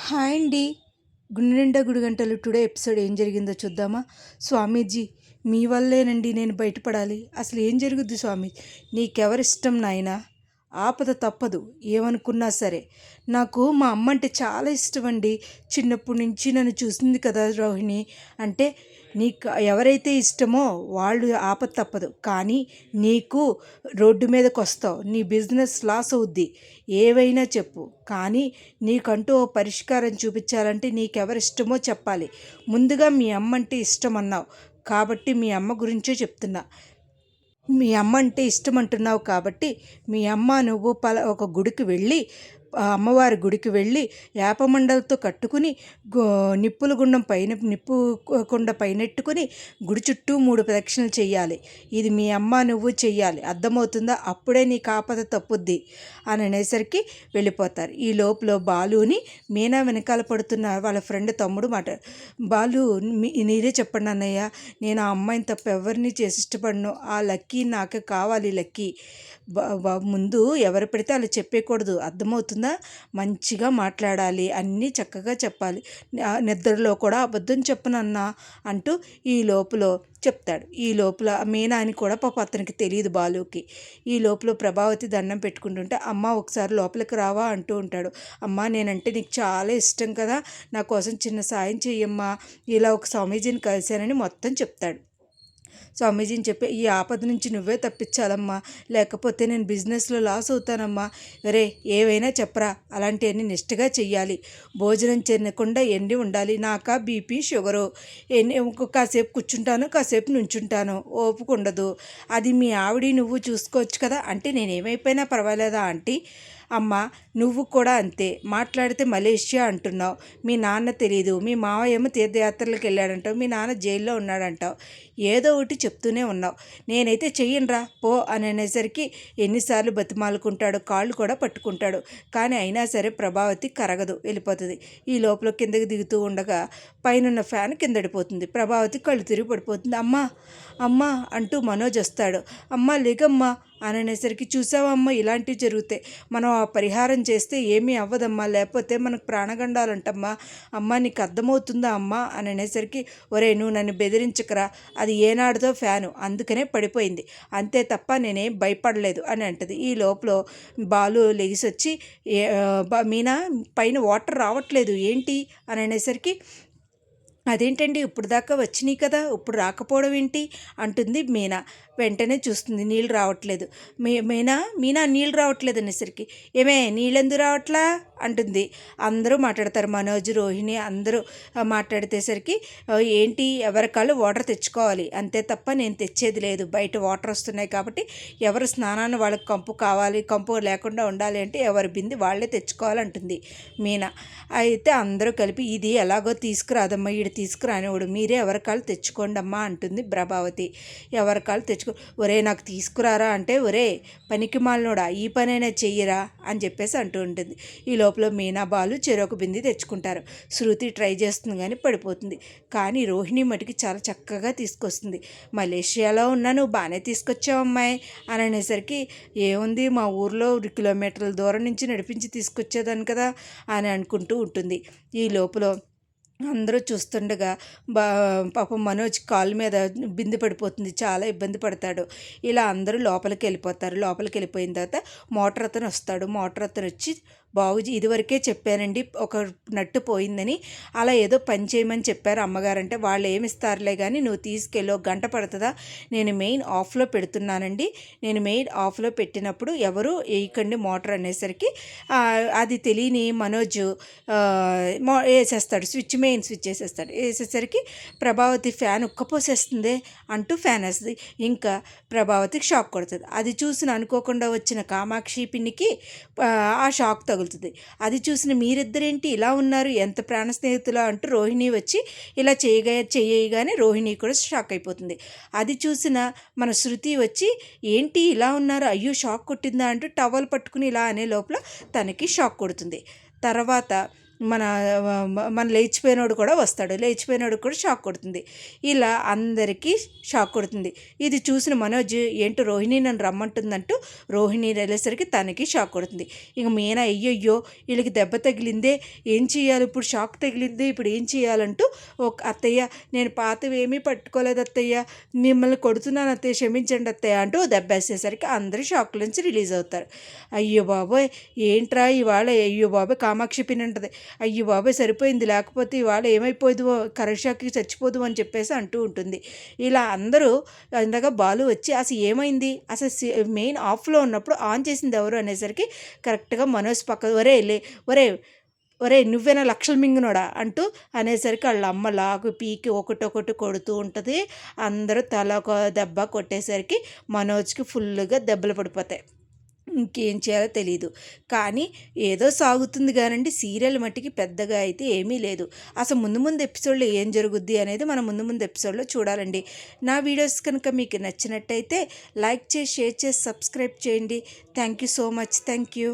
Hi అండి. గుండె నిండా గుడిగంటలు టుడే ఎపిసోడ్ ఏం జరిగిందో చూద్దామా? స్వామీజీ, మీ వల్లేనండి నేను బయటపడాలి. అసలు ఏం జరుగుద్ది స్వామి? నీకెవరిష్టం నాయనా? ఆపద తప్పదు ఏమనుకున్నా సరే. నాకు మా అమ్మ అంటే చాలా ఇష్టం అండి. చిన్నప్పటి నుంచి నన్ను చూసింది కదా రోహిణి. అంటే నీకు ఎవరైతే ఇష్టమో వాళ్ళు ఆపద తప్పదు. కానీ నీకు రోడ్డు మీదకి వస్తావు, నీ బిజినెస్ లాస్ అవుద్ది, ఏవైనా చెప్పు. కానీ నీకంటూ ఓ పరిష్కారం చూపించాలంటే నీకెవరిష్టమో చెప్పాలి. ముందుగా మీ అమ్మ అంటే ఇష్టం అన్నావు కాబట్టి మీ అమ్మ గురించే చెప్తున్నా. మీ అమ్మ అంటే ఇష్టం అంటున్నావు కాబట్టి మీ అమ్మ నువ్వు ఒక గుడికి వెళ్ళి, అమ్మవారి గుడికి వెళ్ళి వేపమండలతో కట్టుకుని నిప్పుల గుండం పైన నిప్పు కుండ పైనెట్టుకుని గుడి చుట్టూ 3 ప్రదక్షిణలు చెయ్యాలి. ఇది మీ అమ్మ నువ్వు చెయ్యాలి. అర్థమవుతుందా? అప్పుడే నీకు ఆపద తప్పుద్ది అని అనేసరికి వెళ్ళిపోతారు. ఈ లోపల బాలుని మీనా వెనకాల పడుతున్న వాళ్ళ ఫ్రెండ్ తమ్ముడు మాట, బాలు నీరే చెప్పండి అన్నయ్య, నేను ఆ అమ్మాయిని తప్ప ఎవరిని చేసి ఇష్టపడను. ఆ లక్కీ నాకు కావాలి. లక్కీ ముందు ఎవరు పెడితే వాళ్ళు చెప్పేయకూడదు. అర్థమవుతుందా? మంచిగా మాట్లాడాలి, అన్నీ చక్కగా చెప్పాలి. నిద్రలో కూడా అబద్ధం చెప్పనన్నా అంటూ ఈ లోపల చెప్తాడు. ఈ లోపల మీనా అని కూడా పాప అతనికి తెలియదు బాలుకి. ఈ లోపల ప్రభావతి దండం పెట్టుకుంటుంటే, అమ్మ ఒకసారి లోపలికి రావా అంటూ ఉంటాడు. అమ్మ నేనంటే నీకు చాలా ఇష్టం కదా, నా కోసం చిన్న సాయం చెయ్యమ్మా, ఇలా ఒక స్వామీజీని కలిశానని మొత్తం చెప్తాడు. స్వామీజీని చెప్పి, ఈ ఆపద నుంచి నువ్వే తప్పించాలమ్మా, లేకపోతే నేను బిజినెస్లో లాస్ అవుతానమ్మా. రే ఏవైనా చెప్పరా, అలాంటివన్నీ నిష్ఠగా చెయ్యాలి. భోజనం తినకుండా ఎండి ఉండాలి. నాకా బీపీ షుగరు, కాసేపు కూర్చుంటాను, కాసేపు నుంచుంటాను, ఓపిక ఉండదు. అది మీ ఆవిడ నువ్వు చూసుకోవచ్చు కదా. అంటే నేనేమైపోయినా పర్వాలేదా ఆంటీ? అమ్మ నువ్వు కూడా అంతే, మాట్లాడితే మలేషియా అంటున్నావు. మీ నాన్న తెలీదు, మీ మావయ్య ఏమో తీర్థయాత్రలకు వెళ్ళాడంటావు, మీ నాన్న జైల్లో ఉన్నాడంటావు, ఏదో ఒకటి చెప్తూనే ఉన్నావు. నేనైతే చెయ్యనురా పో అని అనేసరికి ఎన్నిసార్లు బతిమాలుకుంటాడు, కాళ్ళు కూడా పట్టుకుంటాడు. కానీ అయినా సరే ప్రభావతి కరగదు, వెళ్ళిపోతుంది. ఈ లోపల కిందకి దిగుతూ ఉండగా పైన ఫ్యాన్ కిందడిపోతుంది. ప్రభావతి కళ్ళు తిరిగి పడిపోతుంది. అమ్మా అమ్మా అంటూ మనోజ్ వస్తాడు. అమ్మ లేగమ్మా అని అనేసరికి, చూసావమ్మా ఇలాంటివి జరుగుతాయి, మనం ఆ పరిహారం చేస్తే ఏమీ అవ్వదమ్మా, లేకపోతే మనకు ప్రాణగండాలంటమ్మా, అమ్మ నీకు అర్థమవుతుందా అమ్మా అని అనేసరికి, ఒరే నువ్వు నన్ను బెదిరించకరా, అది ఏనాడుతో ఫ్యాను అందుకనే పడిపోయింది, అంతే తప్ప నేనేం భయపడలేదు అని అంటది. ఈ లోపల బాలు లెగిసొచ్చి, మీనా పైన వాటర్ రావట్లేదు ఏంటి అని అనేసరికి, అదేంటండి ఇప్పుడు దాకా వచ్చినాయి కదా, ఇప్పుడు రాకపోవడం ఏంటి అంటుంది మీనా. వెంటనే చూస్తుంది, నీళ్ళు రావట్లేదు. మీనా నీళ్ళు రావట్లేదు అనేసరికి, ఏమే నీళ్ళెందుకు రావట్లా అంటుంది. అందరూ మాట్లాడతారు, మనోజ్ రోహిణి అందరూ మాట్లాడితేసరికి, ఏంటి ఎవరికాళ్ళు వాటర్ తెచ్చుకోవాలి అంతే తప్ప నేను తెచ్చేది లేదు, బయట వాటర్ వస్తున్నాయి కాబట్టి ఎవరు స్నానాన్ని వాళ్ళకి కంపు కావాలి, కంపు లేకుండా ఉండాలి అంటే ఎవరి బింది వాళ్ళే తెచ్చుకోవాలంటుంది మీనా. అయితే అందరూ కలిపి, ఇది ఎలాగో తీసుకురాదమ్మా, ఈడు తీసుకురానివాడు, మీరే ఎవరికాళ్ళు తెచ్చుకోండి అమ్మా అంటుంది ప్రభావతి. ఎవరికాళ్ళు తెచ్చుకో, ఒరే నాకు తీసుకురారా అంటే, ఒరే పనికి మాలినోడా ఈ పనైనా చెయ్యరా అని చెప్పేసి అంటూ ఉంటుంది. ఈ లోపల మీనా బాలు చెరొక బింది తెచ్చుకుంటారు. శృతి ట్రై చేస్తుంది కానీ పడిపోతుంది. కానీ రోహిణి మటుకి చాలా చక్కగా తీసుకొస్తుంది. మలేషియాలో ఉన్నా నువ్వు బాగానే తీసుకొచ్చావు అమ్మాయి అని అనేసరికి, ఏముంది మా ఊర్లో కిలోమీటర్ల దూరం నుంచి నడిపించి తీసుకొచ్చేదాన్ని కదా అని అనుకుంటూ ఉంటుంది. ఈ లోపల అందరూ చూస్తుండగా పాపం మనోజ్ కాళ్ళ మీద బిందు పడిపోతుంది, చాలా ఇబ్బంది పడతాడు. ఇలా అందరూ లోపలికి వెళ్ళిపోతారు. లోపలికి వెళ్ళిపోయిన తర్వాత మోటార్ అతను వస్తాడు. మోటార్ అతను వచ్చి, బాబుజీ ఇదివరకే చెప్పానండి ఒక నట్టు పోయిందని, అలా ఏదో పని చేయమని చెప్పారు అమ్మగారంటే, వాళ్ళు ఏమిస్తారులే కానీ నువ్వు తీసుకెళ్ళి, ఒక గంట పడుతుందా, నేను మెయిన్ ఆఫ్లో పెడుతున్నానండి, నేను మెయిన్ ఆఫ్లో పెట్టినప్పుడు ఎవరు వేయకండి మోటార్ అనేసరికి, అది తెలియని మనోజ్ వేసేస్తాడు, మెయిన్ స్విచ్ వేసేస్తాడు. వేసేసరికి ప్రభావతి ఫ్యాన్ ఉక్కపోసేస్తుంది అంటూ ఫ్యాన్ వేస్తుంది. ఇంకా ప్రభావతికి షాక్ కొడుతుంది. అది చూసిన అనుకోకుండా వచ్చిన కామాక్షి పిన్నికి ఆ షాక్ తగులుతుంది. అది చూసిన మీరిద్దరేంటి ఇలా ఉన్నారు, ఎంత ప్రాణ స్నేహితులా అంటూ రోహిణి వచ్చి ఇలా చేయగానే రోహిణి కూడా షాక్ అయిపోతుంది. అది చూసిన మన శృతి వచ్చి, ఏంటి ఇలా ఉన్నారు, అయ్యో షాక్ కొట్టిందా అంటూ టవల్ పట్టుకుని ఇలా అనే లోపల తనకి షాక్ కొడుతుంది. తర్వాత మన లేచిపోయినోడు కూడా వస్తాడు, లేచిపోయినోడు కూడా షాక్ కొడుతుంది. ఇలా అందరికీ షాక్ కొడుతుంది. ఇది చూసిన మనోజ్ ఏంటో రోహిణి నన్ను రమ్మంటుందంటూ రోహిణి వెళ్ళేసరికి తనకి షాక్ కొడుతుంది. ఇక మీనా అయ్యయ్యో వీళ్ళకి దెబ్బ తగిలిందే, ఏం చేయాలి ఇప్పుడు, షాక్ తగిలిందే ఇప్పుడు ఏం చేయాలంటూ ఒక అత్తయ్య నేను పాతవి ఏమీ పట్టుకోలేదు అత్తయ్య, మిమ్మల్ని కొడుతున్నాను అత్తయ్య క్షమించండి అత్తయ్య అంటూ దెబ్బేసేసరికి అందరూ షాక్ నుంచి రిలీజ్ అవుతారు. అయ్యో బాబోయ్ ఏంట్రా ఇవాళ, అయ్యో బాబోయ్ కామాక్షి పిన్ ఉంటుంది, అయ్యో బాబోయ్ సరిపోయింది లేకపోతే ఇవాళ ఏమైపోదు కరెక్షాకి చచ్చిపోదు అని చెప్పేసి అంటూ ఉంటుంది. ఇలా అందరూ ఇందాక బాలు వచ్చి అసలు ఏమైంది, అసలు మెయిన్ ఆఫ్లో ఉన్నప్పుడు ఆన్ చేసింది ఎవరు అనేసరికి కరెక్ట్గా మనోజ్ పక్క ఒరే నువ్వేనా లక్షలు మింగునోడా అంటూ అనేసరికి వాళ్ళ అమ్మ లాగు పీకి ఒకటొకటి కొడుతూ ఉంటుంది. అందరూ తల ఒక దెబ్బ కొట్టేసరికి మనోజ్కి ఫుల్గా దెబ్బలు పడిపోతాయి. ఇంకేం చేయాలో తెలియదు. కానీ ఏదో సాగుతుంది కానండి, సీరియల్ మట్టికి పెద్దగా అయితే ఏమీ లేదు. అసలు ముందు ఎపిసోడ్లో ఏం జరుగుద్ది అనేది మనం ముందు ఎపిసోడ్లో చూడాలండి. నా వీడియోస్ కనుక మీకు నచ్చినట్టయితే లైక్ చేసి షేర్ చేసి సబ్స్క్రైబ్ చేయండి. Thank you so much. Thank you.